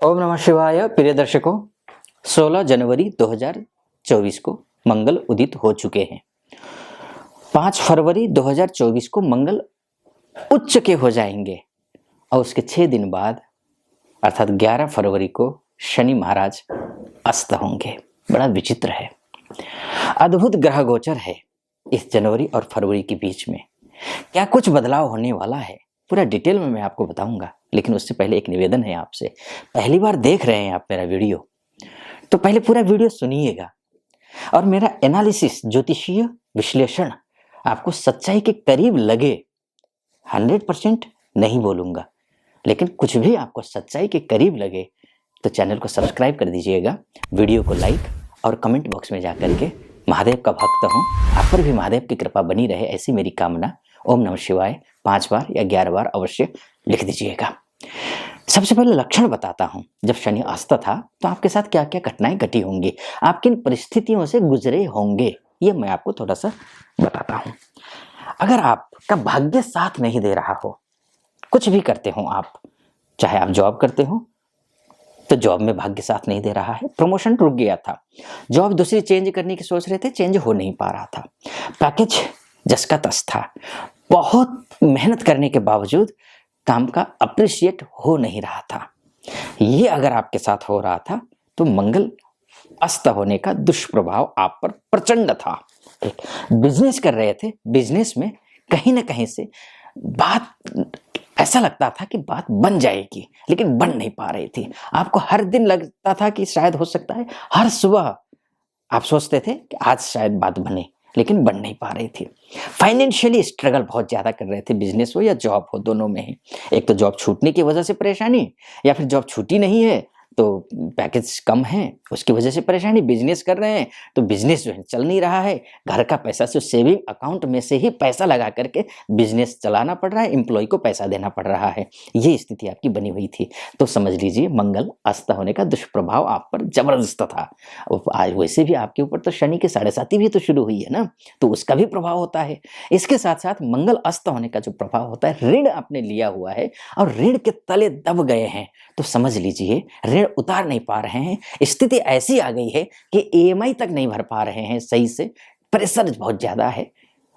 ओम नमः शिवाय। प्रिय दर्शकों, 16 जनवरी 2024 को मंगल उदित हो चुके हैं। 5 फरवरी 2024 को मंगल उच्च के हो जाएंगे और उसके 6 दिन बाद अर्थात 11 फरवरी को शनि महाराज अस्त होंगे। बड़ा विचित्र है, अद्भुत ग्रह गोचर है इस जनवरी और फरवरी के बीच में। क्या कुछ बदलाव होने वाला है, पूरा डिटेल में मैं आपको बताऊंगा। लेकिन उससे पहले एक निवेदन है आपसे। पहली बार देख रहे हैं आप मेरा वीडियो, तो पहले पूरा वीडियो सुनिएगा और मेरा एनालिसिस, ज्योतिषीय विश्लेषण आपको सच्चाई के करीब लगे। 100% नहीं बोलूंगा, लेकिन कुछ भी आपको सच्चाई के करीब लगे तो चैनल को सब्सक्राइब कर दीजिएगा, वीडियो को लाइक और कमेंट बॉक्स में जाकर के महादेव का भक्त हूँ, आप पर भी महादेव की कृपा बनी रहे, ऐसी मेरी कामना। ओम नमः शिवाय 5 बार या 11 बार अवश्य लिख दीजिएगा। सबसे पहले लक्षण बताता हूं। जब शनि अस्त था तो आपके साथ क्या क्या घटनाएं घटी होंगी, आप किन परिस्थितियों से गुजरे होंगे, ये मैं आपको थोड़ा सा बताता हूं। अगर आपका भाग्य साथ नहीं दे रहा हो, कुछ भी करते हो आप, चाहे आप जॉब करते हो तो जॉब में भाग्य साथ नहीं दे रहा है, प्रमोशन रुक गया था, जॉब दूसरी चेंज करने की सोच रहे थे, चेंज हो नहीं पा रहा था, पैकेज जस का तस था, बहुत मेहनत करने के बावजूद काम का अप्रिशिएट हो नहीं रहा था, ये अगर आपके साथ हो रहा था तो मंगल अस्त होने का दुष्प्रभाव आप पर प्रचंड था। एक बिजनेस कर रहे थे, बिजनेस में कहीं ना कहीं से बात ऐसा लगता था कि बात बन जाएगी, लेकिन बन नहीं पा रही थी। आपको हर दिन लगता था कि शायद हो सकता है, हर सुबह आप सोचते थे कि आज शायद बात बने, लेकिन बन नहीं पा रही थी। फाइनेंशियली स्ट्रगल बहुत ज़्यादा कर रहे थे, बिजनेस हो या जॉब हो, दोनों में ही। एक तो जॉब छूटने की वजह से परेशानी, या फिर जॉब छूटी नहीं है तो पैकेज कम है उसकी वजह से परेशानी, बिजनेस कर रहे हैं तो बिजनेस जो है चल नहीं रहा है, घर का पैसा से सेविंग अकाउंट में से ही पैसा लगा करके बिजनेस चलाना पड़ रहा है, एम्प्लॉय को पैसा देना पड़ रहा है, ये स्थिति आपकी बनी हुई थी। तो समझ लीजिए मंगल अस्त होने का दुष्प्रभाव आप पर जबरदस्त था। आज वैसे भी आपके ऊपर तो शनि की 7.5 भी तो शुरू हुई है ना, तो उसका भी प्रभाव होता है। इसके साथ साथ मंगल अस्त होने का जो प्रभाव होता है, ऋण आपने लिया हुआ है और ऋण के तले दब गए हैं, तो समझ लीजिए ऋण उतार नहीं पा रहे हैं, स्थिति ऐसी आ गई है कि ईएमआई तक नहीं भर पा रहे हैं सही से, प्रेशर बहुत ज्यादा है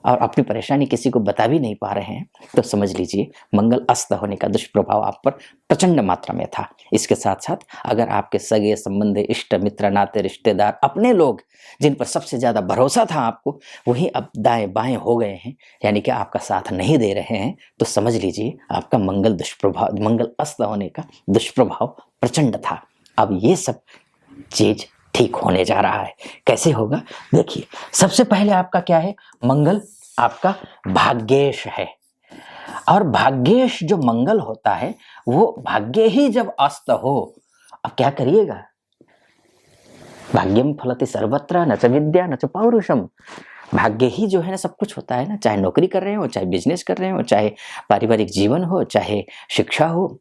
और अपनी परेशानी किसी को बता भी नहीं पा रहे हैं, तो समझ लीजिए मंगल अस्त होने का दुष्प्रभाव आप पर प्रचंड मात्रा में था। इसके साथ साथ अगर आपके सगे संबंधी, इष्ट मित्र, नाते रिश्तेदार, अपने लोग जिन पर सबसे ज्यादा भरोसा था आपको, वही अब दाएं बाएं हो गए हैं, यानी कि आपका साथ नहीं दे रहे हैं, तो समझ लीजिए आपका मंगल अस्त होने का दुष्प्रभाव प्रचंड था। अब ये सब चीज ठीक होने जा रहा है। कैसे होगा देखिए, सबसे पहले आपका क्या है, मंगल आपका भाग्येश है, और भाग्येश जो मंगल होता है वो भाग्य ही जब अस्त हो, अब क्या करिएगा, भाग्यम फलति सर्वत्र न च विद्या न च पौरुषम। भाग्य ही जो है ना सब कुछ होता है ना, चाहे नौकरी कर रहे हो, चाहे बिजनेस कर रहे हो, चाहे पारिवारिक जीवन हो, चाहे शिक्षा हो,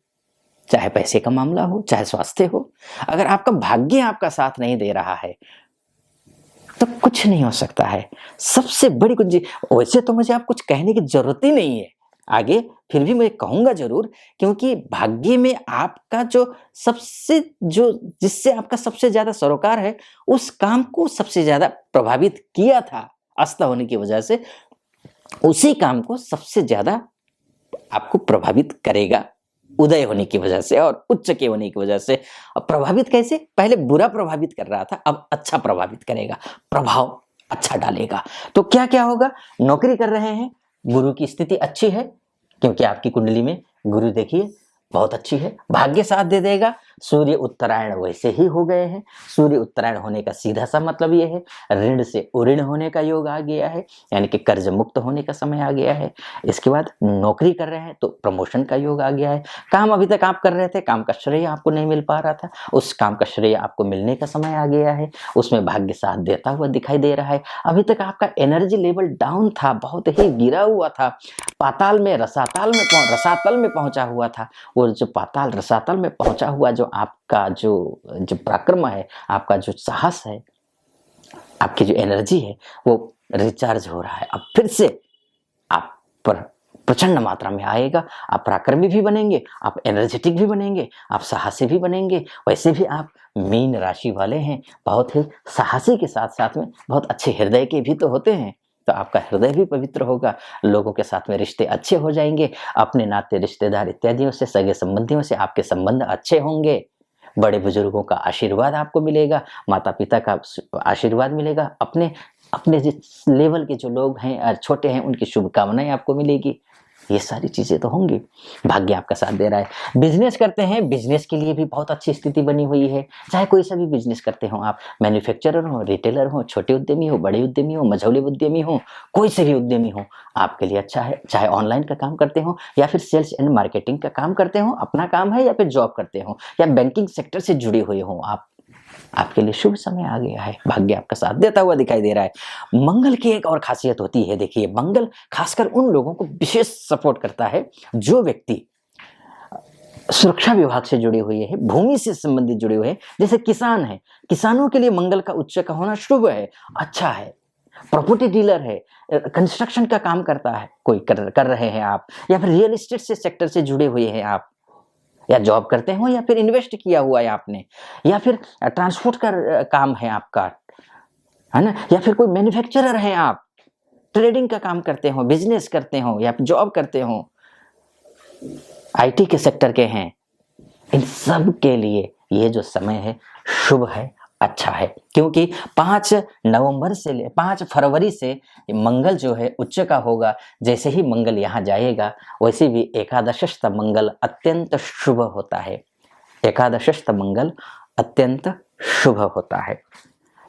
चाहे पैसे का मामला हो, चाहे स्वास्थ्य हो। अगर आपका भाग्य आपका साथ नहीं दे रहा है तो कुछ नहीं हो सकता है। सबसे बड़ी कुछ, वैसे तो मुझे आप कुछ कहने की जरूरत ही नहीं है आगे, फिर भी मैं कहूंगा जरूर, क्योंकि भाग्य में आपका जो जिससे आपका सबसे ज्यादा सरोकार है, उस काम को सबसे ज्यादा प्रभावित किया था अस्त होने की वजह से, उसी काम को सबसे ज्यादा आपको प्रभावित करेगा उदय होने की वजह से और उच्च के होने की वजह से। अब प्रभावित कैसे, पहले बुरा प्रभावित कर रहा था, अब अच्छा प्रभावित करेगा, प्रभाव अच्छा डालेगा। तो क्या क्या होगा, नौकरी कर रहे हैं, गुरु की स्थिति अच्छी है, क्योंकि आपकी कुंडली में गुरु देखिए बहुत अच्छी है, भाग्य साथ दे देगा। सूर्य उत्तरायण वैसे ही हो गए हैं, सूर्य उत्तरायण होने का सीधा सा मतलब ये है ऋण से उऋण होने का योग आ गया है, यानी कि कर्ज मुक्त होने का समय आ गया है। इसके बाद नौकरी कर रहे हैं तो प्रमोशन का योग आ गया है। काम अभी तक आप कर रहे थे, काम का श्रेय आपको नहीं मिल पा रहा था, उस काम का श्रेय आपको मिलने का समय आ गया है, उसमें भाग्य साथ देता हुआ दिखाई दे रहा है। अभी तक आपका एनर्जी लेवल डाउन था, बहुत ही गिरा हुआ था, पाताल में रसातल में पहुंचा हुआ था। वो जो पाताल रसातल में पहुंचा हुआ जो आपका जो पराक्रम है, आपका जो साहस है, आपकी जो एनर्जी है, वो रिचार्ज हो रहा है। अब फिर से आप पर प्रचंड मात्रा में आएगा। आप पराक्रमी भी बनेंगे, आप एनर्जेटिक भी बनेंगे, आप साहसी भी बनेंगे। वैसे भी आप मीन राशि वाले हैं, बहुत ही साहसी के साथ साथ में बहुत अच्छे हृदय के भी तो होते हैं, तो आपका हृदय भी पवित्र होगा। लोगों के साथ में रिश्ते अच्छे हो जाएंगे, अपने नाते रिश्तेदार इत्यादियों से, सगे संबंधियों से आपके संबंध अच्छे होंगे। बड़े बुजुर्गों का आशीर्वाद आपको मिलेगा, माता पिता का आशीर्वाद मिलेगा, अपने अपने जिस लेवल के जो लोग हैं छोटे हैं उनकी शुभकामनाएं आपको मिलेगी। ये सारी चीजें तो होंगी। भाग्य आपका साथ दे रहा है। बिजनेस करते हैं, बिजनेस के लिए भी बहुत अच्छी स्थिति बनी हुई है। चाहे कोई सा भी बिजनेस करते हो आप, मैन्युफैक्चरर हो, रिटेलर हो, छोटे उद्यमी हो, बड़े उद्यमी हो, मझौले उद्यमी हो, कोई से भी उद्यमी हो, आपके लिए अच्छा है। चाहे ऑनलाइन का काम करते हो या फिर सेल्स एंड मार्केटिंग का काम करते हो, अपना काम है, या फिर जॉब करते हो, या बैंकिंग सेक्टर से जुड़े हुए हो आप, आपके लिए शुभ समय आ गया है। भाग्य आपका साथ देता हुआ दिखाई दे रहा है। मंगल की एक और खासियत होती है, देखिए मंगल खासकर उन लोगों को विशेष सपोर्ट करता है जो व्यक्ति सुरक्षा विभाग से जुड़े हुए हैं, भूमि से संबंधित जुड़े हुए हैं, जैसे किसान है। किसानों के लिए मंगल का उच्च का होना शुभ है, अच्छा है। प्रॉपर्टी डीलर है, कंस्ट्रक्शन का काम करता है, कोई कर रहे हैं आप, या फिर रियल एस्टेट से सेक्टर से जुड़े हुए हैं आप, या जॉब करते हो, या फिर इन्वेस्ट किया हुआ है आपने, या फिर ट्रांसपोर्ट का काम है आपका, है ना, या फिर कोई मैन्युफैक्चरर है आप, ट्रेडिंग का काम करते हो, बिजनेस करते हो, या जॉब करते हो, आईटी के सेक्टर के हैं, इन सब के लिए ये जो समय है शुभ है, अच्छा है। क्योंकि 5 फरवरी से मंगल जो है उच्च का होगा। जैसे ही मंगल यहाँ जाएगा वैसे भी एकादशस्थ मंगल अत्यंत शुभ होता है। एकादशस्थ मंगल अत्यंत शुभ होता है।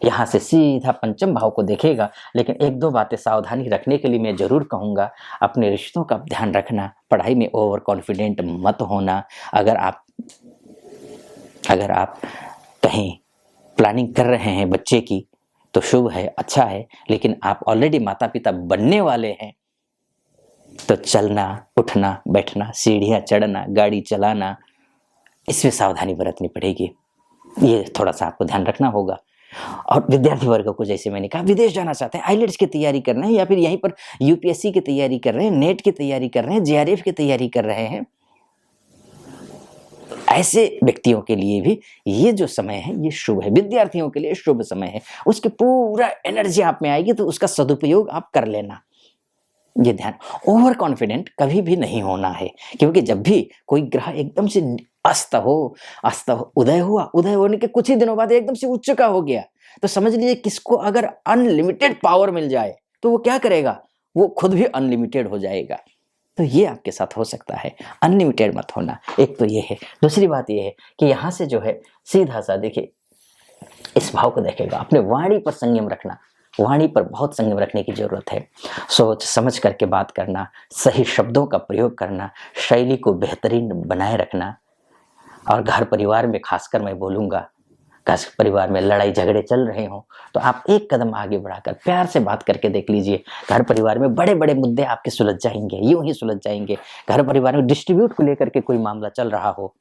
यहाँ से सीधा पंचम भाव को देखेगा। लेकिन एक दो बातें सावधानी रखने के लिए मैं जरूर कहूँगा, अपने रिश्तों का ध्यान रखना, पढ़ाई में ओवर कॉन्फिडेंट मत होना। अगर आप कहीं प्लानिंग कर रहे हैं बच्चे की तो शुभ है, अच्छा है। लेकिन आप ऑलरेडी माता पिता बनने वाले हैं तो चलना, उठना, बैठना, सीढ़ियाँ चढ़ना, गाड़ी चलाना, इसमें सावधानी बरतनी पड़ेगी। ये थोड़ा सा आपको ध्यान रखना होगा। और विद्यार्थी वर्ग को, जैसे मैंने कहा, विदेश जाना चाहते हैं, आईलेट्स की तैयारी कर रहे हैं, या फिर यहीं पर यूपीएससी की तैयारी कर रहे हैं, नेट की तैयारी कर रहे हैं, जेआरएफ की तैयारी कर रहे हैं, ऐसे व्यक्तियों के लिए भी ये जो समय है ये शुभ है। विद्यार्थियों के लिए शुभ समय है। उसकी पूरा एनर्जी आप में आएगी तो उसका सदुपयोग आप कर लेना। ये ध्यान, ओवर कॉन्फिडेंट कभी भी नहीं होना है। क्योंकि जब भी कोई ग्रह एकदम से अस्त हो, उदय हुआ, उदय होने के कुछ ही दिनों बाद एकदम से उच्च का हो गया, तो समझ लीजिए किसको अगर अनलिमिटेड पावर मिल जाए तो वो क्या करेगा, वो खुद भी अनलिमिटेड हो जाएगा। तो ये आपके साथ हो सकता है, अनलिमिटेड मत होना। एक तो ये है। दूसरी बात ये है कि यहाँ से जो है सीधा सा देखिए, इस भाव को देखेगा, अपने वाणी पर संयम रखना। वाणी पर बहुत संयम रखने की जरूरत है। सोच समझ करके बात करना, सही शब्दों का प्रयोग करना, शैली को बेहतरीन बनाए रखना। और घर परिवार में खासकर मैं बोलूँगा, घर परिवार में लड़ाई झगड़े चल रहे हों तो आप एक कदम आगे बढ़ाकर प्यार से बात करके देख लीजिए। घर परिवार में बड़े बड़े मुद्दे आपके सुलझ जाएंगे, यूं ही सुलझ जाएंगे। घर परिवार में डिस्ट्रीब्यूट को लेकर के कोई मामला चल रहा हो,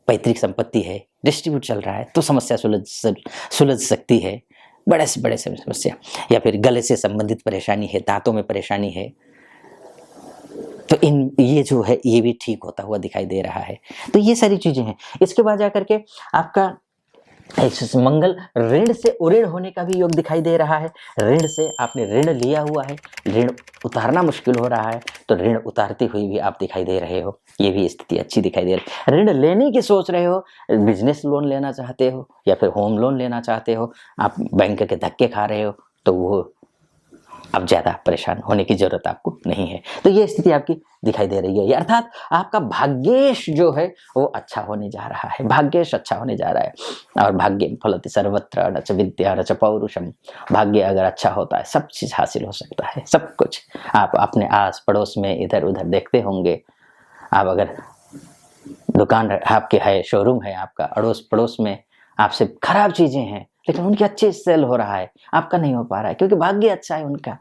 पैतृक संपत्ति है, डिस्ट्रीब्यूट चल रहा है, तो समस्या सुलझ सकती है। बड़े से बड़े समस्या, या फिर गले से संबंधित परेशानी है, दांतों में परेशानी है, तो ये जो है ये भी ठीक होता हुआ दिखाई दे रहा है। तो ये सारी चीजें हैं। इसके बाद जाकर के आपका मंगल ऋण से उऋण होने का भी योग दिखाई दे रहा है। ऋण से आपने ऋण लिया हुआ है, ऋण उतारना मुश्किल हो रहा है, तो ऋण उतारते हुए भी आप दिखाई दे रहे हो। ये भी स्थिति अच्छी दिखाई दे रही है। ऋण लेने की सोच रहे हो, बिजनेस लोन लेना चाहते हो या फिर होम लोन लेना चाहते हो, आप बैंक के धक्के खा रहे हो, तो वो अब ज्यादा परेशान होने की जरूरत आपको नहीं है। तो ये स्थिति आपकी दिखाई दे रही है। अर्थात आपका भाग्येश जो है वो अच्छा होने जा रहा है। भाग्येश अच्छा होने जा रहा है। और भाग्य फलति सर्वत्र रच विद्या रच पौरुषम। भाग्य अगर अच्छा होता है सब चीज हासिल हो सकता है, सब कुछ। आप अपने आस पड़ोस में इधर उधर देखते होंगे, आप अगर दुकान आपके है, शोरूम है आपका, अड़ोस पड़ोस में आपसे खराब चीजें हैं लेकिन उनकी अच्छी सेल हो रहा है, आपका नहीं हो पा रहा है, क्योंकि भाग्य अच्छा है उनका।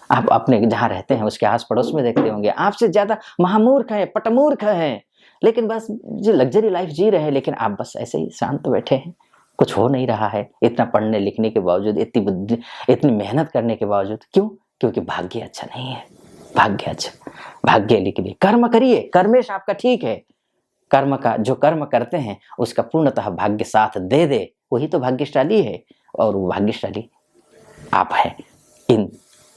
आप अपने जहाँ रहते हैं उसके आस पड़ोस में देखते होंगे, आपसे ज्यादा महामूर्ख है, पटमूर्ख है, लेकिन बस जो लग्जरी लाइफ जी रहे हैं, लेकिन आप बस ऐसे ही शांत बैठे हैं, कुछ हो नहीं रहा है। इतना पढ़ने लिखने के बावजूद, इतनी बुद्धि, इतनी मेहनत करने के बावजूद, क्यों? क्योंकि भाग्य अच्छा नहीं है। भाग्य अच्छा, भाग्य लिख दिए। कर्म करिए, कर्मेश आपका ठीक है, कर्म का जो कर्म करते हैं उसका पूर्णतः भाग्य साथ दे दे, वही तो भाग्यशाली है, और वो भाग्यशाली आप हैं इन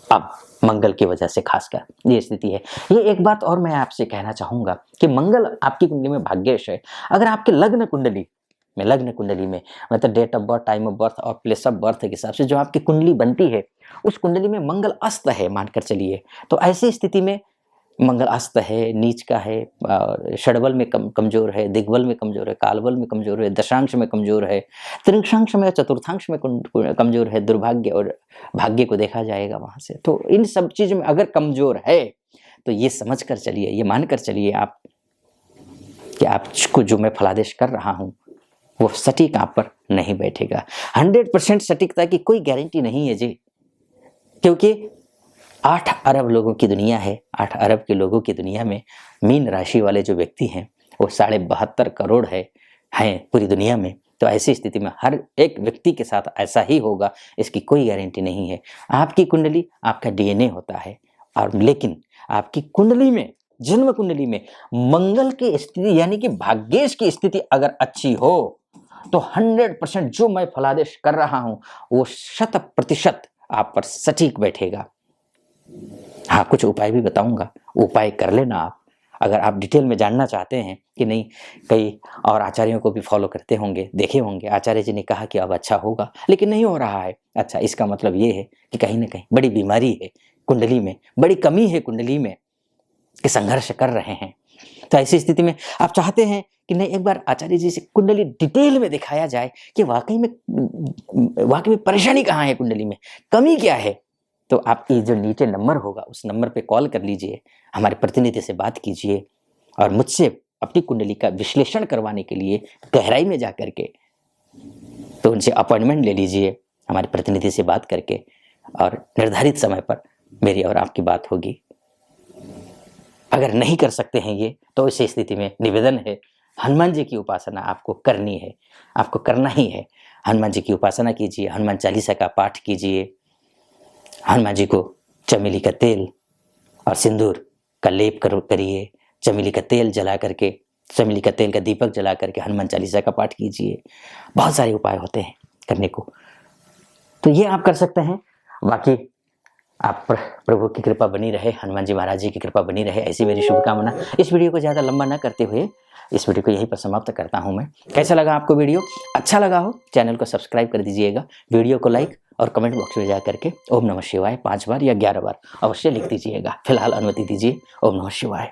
अब मंगल की वजह से। खासकर ये स्थिति है। ये एक बात और मैं आपसे कहना चाहूंगा कि मंगल आपकी कुंडली में भाग्येश है। अगर आपके लग्न कुंडली में मतलब date of birth, time of birth और प्लेस ऑफ बर्थ के हिसाब से जो आपकी कुंडली बनती है, उस कुंडली में मंगल अस्त है मानकर चलिए, तो ऐसी स्थिति में मंगल अस्त है, नीच का है, षडबल में कमजोर है, दिग्बल में कमजोर है, कालबल में कमजोर है, दशांश में कमजोर है, त्रिंशांश में, चतुर्थांश में कमजोर है, दुर्भाग्य और भाग्य को देखा जाएगा वहां से। तो इन सब चीज में अगर कमजोर है तो ये समझ कर चलिए, ये मान कर चलिए आप कि आपको जो मैं फलादेश कर रहा हूं वो सटीक आप पर नहीं बैठेगा। 100% सटीकता की कोई गारंटी नहीं है जी, क्योंकि 8 अरब लोगों की दुनिया है। 8 अरब के लोगों की दुनिया में मीन राशि वाले जो व्यक्ति हैं वो 72.5 करोड़ हैं पूरी दुनिया में। तो ऐसी स्थिति में हर एक व्यक्ति के साथ ऐसा ही होगा, इसकी कोई गारंटी नहीं है। आपकी कुंडली आपका डीएनए होता है, और लेकिन आपकी कुंडली में, जन्म कुंडली में मंगल की स्थिति यानी कि भाग्येश की स्थिति अगर अच्छी हो तो 100% जो मैं फलादेश कर रहा हूं वो 100% आप पर सटीक बैठेगा। हाँ, कुछ उपाय भी बताऊंगा, उपाय कर लेना आप। अगर आप डिटेल में जानना चाहते हैं कि नहीं, कई और आचार्यों को भी फॉलो करते होंगे, देखे होंगे, आचार्य जी ने कहा कि अब अच्छा होगा लेकिन नहीं हो रहा है, अच्छा इसका मतलब ये है कि कहीं ना कहीं बड़ी बीमारी है कुंडली में, बड़ी कमी है कुंडली में, कि संघर्ष कर रहे हैं। तो ऐसी स्थिति में आप चाहते हैं कि नहीं, एक बार आचार्य जी से कुंडली डिटेल में दिखाया जाए कि वाकई में परेशानी कहाँ है, कुंडली में कमी क्या है। तो आप ये जो नीचे नंबर होगा उस नंबर पे कॉल कर लीजिए, हमारे प्रतिनिधि से बात कीजिए और मुझसे अपनी कुंडली का विश्लेषण करवाने के लिए गहराई में जा करके तो उनसे अपॉइंटमेंट ले लीजिए हमारे प्रतिनिधि से बात करके, और निर्धारित समय पर मेरी और आपकी बात होगी। अगर नहीं कर सकते हैं ये, तो इस स्थिति में निवेदन है, हनुमान जी की उपासना आपको करनी है, आपको करना ही है। हनुमान जी की उपासना कीजिए, हनुमान चालीसा का पाठ कीजिए, हनुमान जी को चमेली का तेल और सिंदूर का लेप करिए, चमेली का तेल जला करके, चमेली का तेल का दीपक जला करके हनुमान चालीसा का पाठ कीजिए। बहुत सारे उपाय होते हैं करने को, तो ये आप कर सकते हैं। बाकी आप पर प्रभु की कृपा बनी रहे, हनुमान जी महाराज जी की कृपा बनी रहे, ऐसी मेरी शुभकामना। इस वीडियो को ज़्यादा लंबा ना करते हुए इस वीडियो को यहीं पर समाप्त करता हूं मैं। कैसा लगा आपको वीडियो? अच्छा लगा हो चैनल को सब्सक्राइब कर दीजिएगा, वीडियो को लाइक और कमेंट बॉक्स में जा करके ओम नमः शिवाय 5 बार या 11 बार अवश्य लिख दीजिएगा। फिलहाल अनुमति दीजिए। ओम नमः शिवाय।